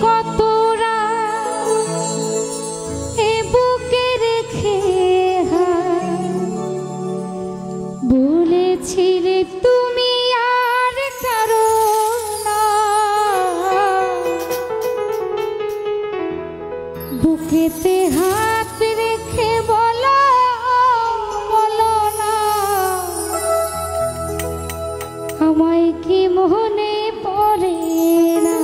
কতরা এ বুকে রেখে বলেছিলে তুমি আর কারো না, বুকেতে হাত রেখে বলো বলো না, আমায় কি মনে পড়ে না।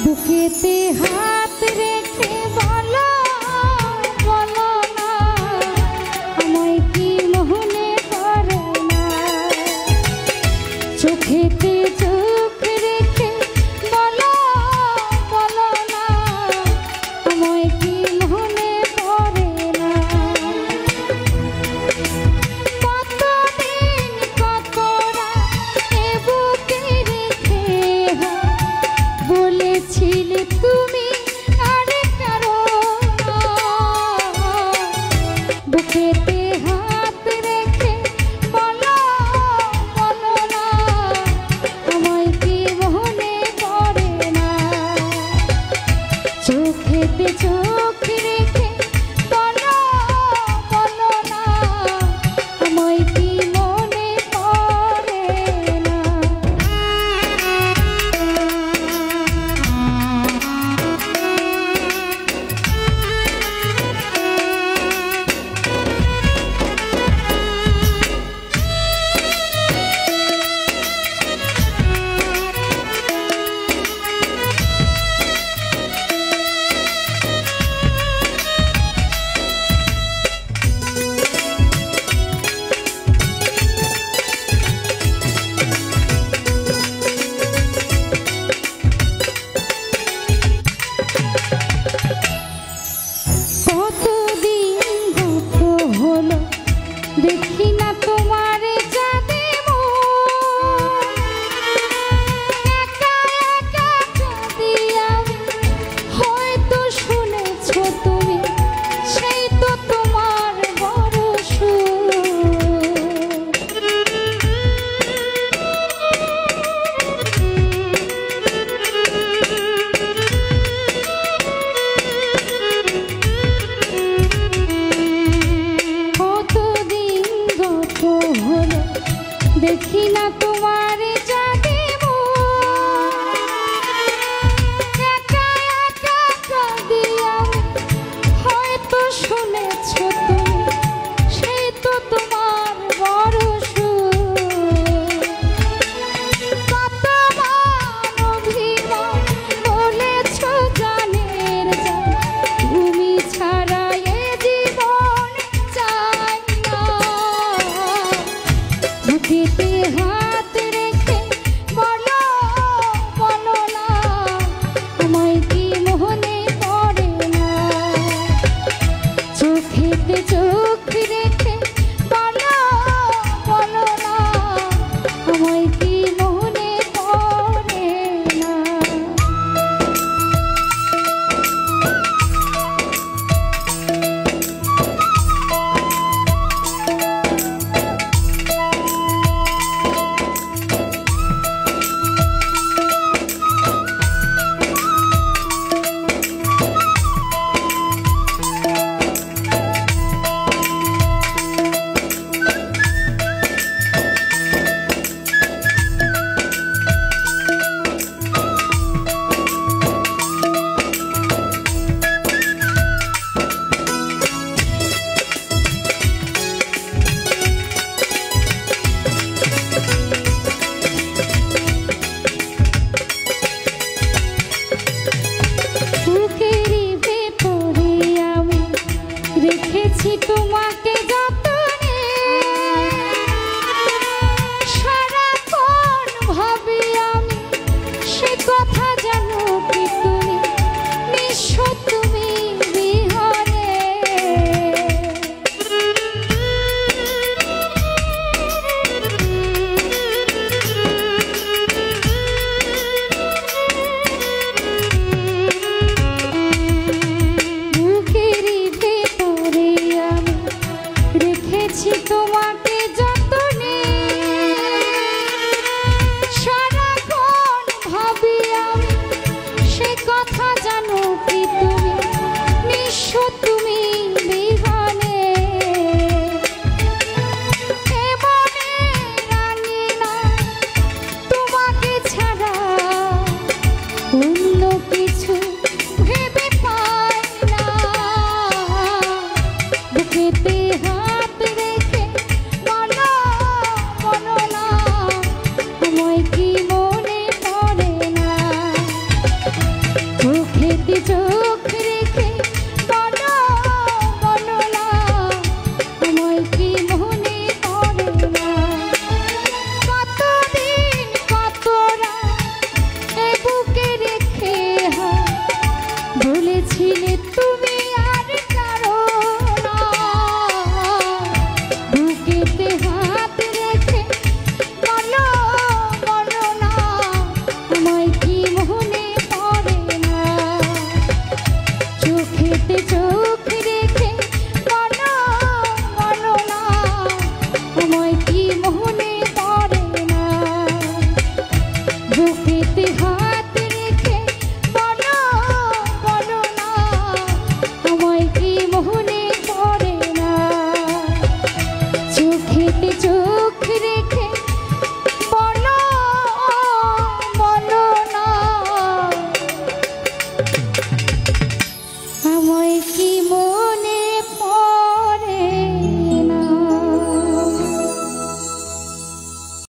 বুকেতে হাত রেখে বলো বলো না, আমায় কি মনে পড়ে না। চোখেতে চোখ রেখে বলো বলো না, আমায় কি মনে পড়ে না। কতদিন কত রাত এ বুকে রেখে বলেছিলে তুমি আর কারো না, বুকেতে হাত রেখে বলো বলো না, আমায় কি মনে পড়ে না। চোখেতে চোখ রেখে বলো বলো না, আমায় কি মনে পড়ে না। একটু